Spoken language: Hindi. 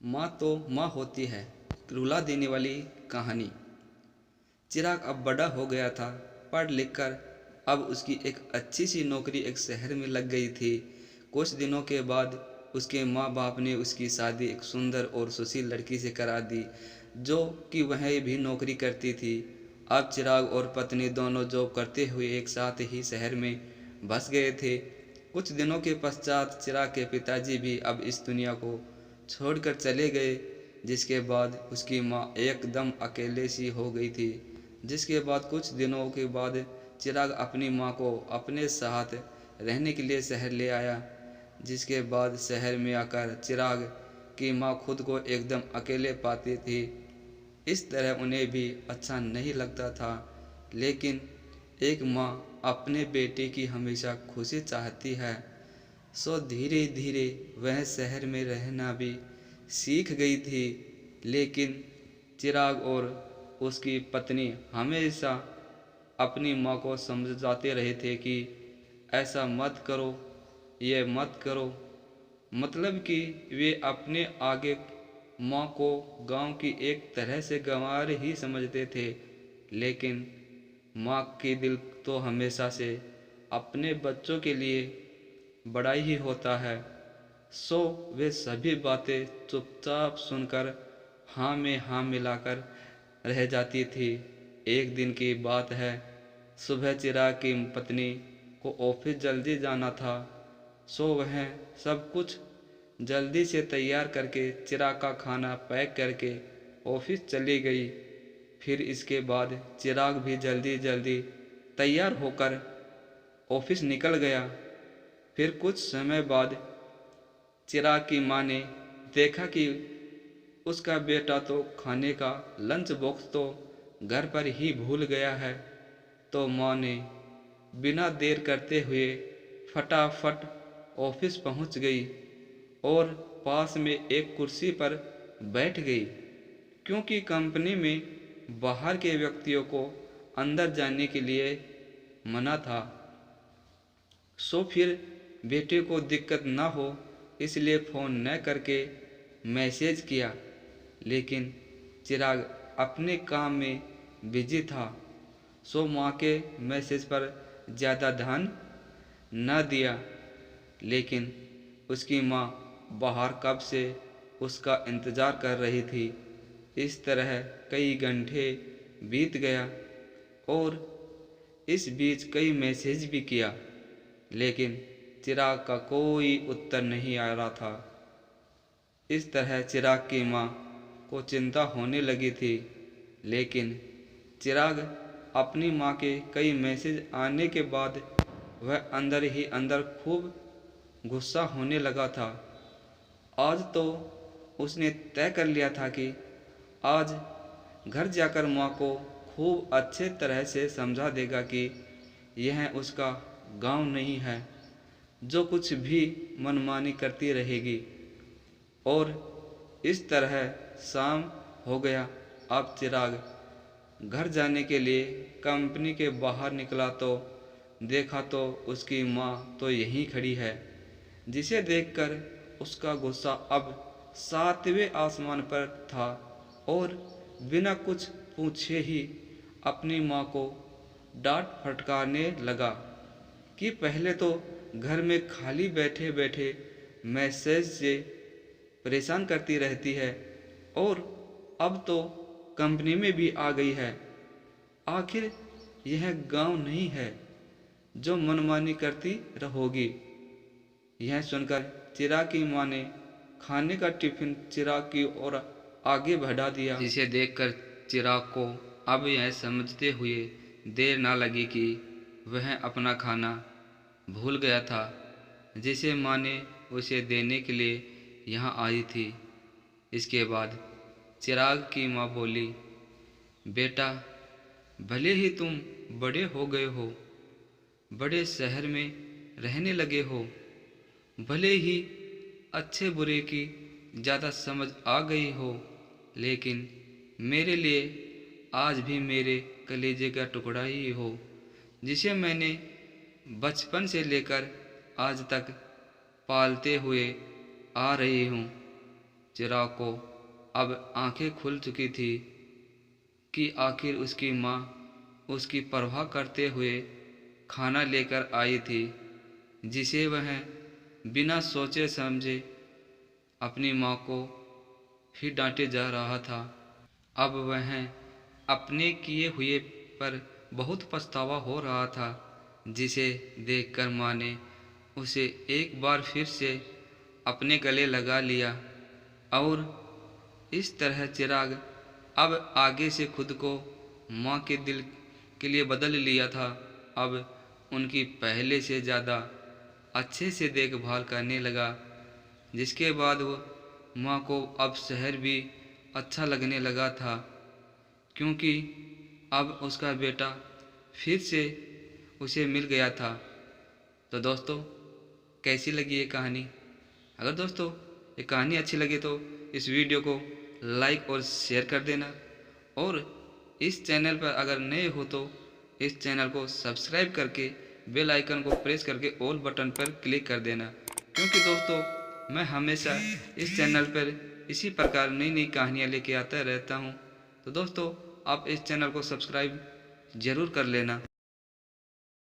माँ तो माँ होती है, रुला देने वाली कहानी। चिराग अब बड़ा हो गया था, पढ़ लिख कर अब उसकी एक अच्छी सी नौकरी एक शहर में लग गई थी। कुछ दिनों के बाद उसके माँ बाप ने उसकी शादी एक सुंदर और सुशील लड़की से करा दी, जो कि वह भी नौकरी करती थी। अब चिराग और पत्नी दोनों जॉब करते हुए एक साथ ही शहर में बस गए थे। कुछ दिनों के पश्चात चिराग के पिताजी भी अब इस दुनिया को छोड़कर चले गए, जिसके बाद उसकी माँ एकदम अकेले सी हो गई थी। जिसके बाद कुछ दिनों के बाद चिराग अपनी माँ को अपने साथ रहने के लिए शहर ले आया। जिसके बाद शहर में आकर चिराग की माँ खुद को एकदम अकेले पाती थी। इस तरह उन्हें भी अच्छा नहीं लगता था, लेकिन एक माँ अपने बेटे की हमेशा खुशी चाहती है। सो धीरे धीरे वह शहर में रहना भी सीख गई थी। लेकिन चिराग और उसकी पत्नी हमेशा अपनी माँ को समझाते रहे थे कि ऐसा मत करो, ये मत करो। मतलब कि वे अपने आगे माँ को गांव की एक तरह से गंवार ही समझते थे। लेकिन माँ की दिल तो हमेशा से अपने बच्चों के लिए बड़ा ही होता है। सो वे सभी बातें चुपचाप सुनकर हाँ में हाँ मिलाकर रह जाती थी। एक दिन की बात है, सुबह चिराग की पत्नी को ऑफिस जल्दी जाना था। सो वह सब कुछ जल्दी से तैयार करके चिराग का खाना पैक करके ऑफिस चली गई। फिर इसके बाद चिराग भी जल्दी जल्दी तैयार होकर ऑफिस निकल गया। फिर कुछ समय बाद चिराग की माँ ने देखा कि उसका बेटा तो खाने का लंच बॉक्स तो घर पर ही भूल गया है। तो माँ ने बिना देर करते हुए फटाफट ऑफिस पहुंच गई और पास में एक कुर्सी पर बैठ गई, क्योंकि कंपनी में बाहर के व्यक्तियों को अंदर जाने के लिए मना था। सो फिर बेटे को दिक्कत ना हो इसलिए फ़ोन न करके मैसेज किया। लेकिन चिराग अपने काम में बिजी था, सो माँ के मैसेज पर ज़्यादा ध्यान न दिया। लेकिन उसकी माँ बाहर कब से उसका इंतज़ार कर रही थी। इस तरह कई घंटे बीत गया और इस बीच कई मैसेज भी किया, लेकिन चिराग का कोई उत्तर नहीं आ रहा था। इस तरह चिराग की माँ को चिंता होने लगी थी। लेकिन चिराग अपनी माँ के कई मैसेज आने के बाद वह अंदर ही अंदर खूब गुस्सा होने लगा था। आज तो उसने तय कर लिया था कि आज घर जाकर माँ को खूब अच्छे तरह से समझा देगा कि यह उसका गांव नहीं है जो कुछ भी मनमानी करती रहेगी। और इस तरह शाम हो गया। अब चिराग घर जाने के लिए कंपनी के बाहर निकला तो देखा तो उसकी माँ तो यहीं खड़ी है, जिसे देखकर उसका गुस्सा अब सातवें आसमान पर था और बिना कुछ पूछे ही अपनी माँ को डांट फटकारने लगा कि पहले तो घर में खाली बैठे बैठे मैसेज से परेशान करती रहती है और अब तो कंपनी में भी आ गई है। आखिर यह गांव नहीं है जो मनमानी करती रहोगी। यह सुनकर चिराग की माँ ने खाने का टिफिन चिराग की ओर आगे बढ़ा दिया, जिसे देखकर चिराग को अब यह समझते हुए देर ना लगी कि वह अपना खाना भूल गया था, जिसे माँ ने उसे देने के लिए यहाँ आई थी। इसके बाद चिराग की माँ बोली, बेटा, भले ही तुम बड़े हो गए हो, बड़े शहर में रहने लगे हो, भले ही अच्छे बुरे की ज़्यादा समझ आ गई हो, लेकिन मेरे लिए आज भी मेरे कलेजे का टुकड़ा ही हो, जिसे मैंने बचपन से लेकर आज तक पालते हुए आ रही हूँ। चिराग को अब आंखें खुल चुकी थी कि आखिर उसकी माँ उसकी परवाह करते हुए खाना लेकर आई थी, जिसे वह बिना सोचे समझे अपनी माँ को ही डांटे जा रहा था। अब वह अपने किए हुए पर बहुत पछतावा हो रहा था, जिसे देखकर माँ ने उसे एक बार फिर से अपने गले लगा लिया। और इस तरह चिराग अब आगे से खुद को माँ के दिल के लिए बदल लिया था। अब उनकी पहले से ज़्यादा अच्छे से देखभाल करने लगा, जिसके बाद वो माँ को अब शहर भी अच्छा लगने लगा था, क्योंकि अब उसका बेटा फिर से उसे मिल गया था। तो दोस्तों, कैसी लगी ये कहानी? अगर दोस्तों ये कहानी अच्छी लगे तो इस वीडियो को लाइक और शेयर कर देना, और इस चैनल पर अगर नए हो तो इस चैनल को सब्सक्राइब करके बेल आइकन को प्रेस करके ऑल बटन पर क्लिक कर देना, क्योंकि दोस्तों मैं हमेशा इस चैनल पर इसी प्रकार नई नई कहानियाँ लेके आता रहता हूँ। तो दोस्तों आप इस चैनल को सब्सक्राइब ज़रूर कर लेना।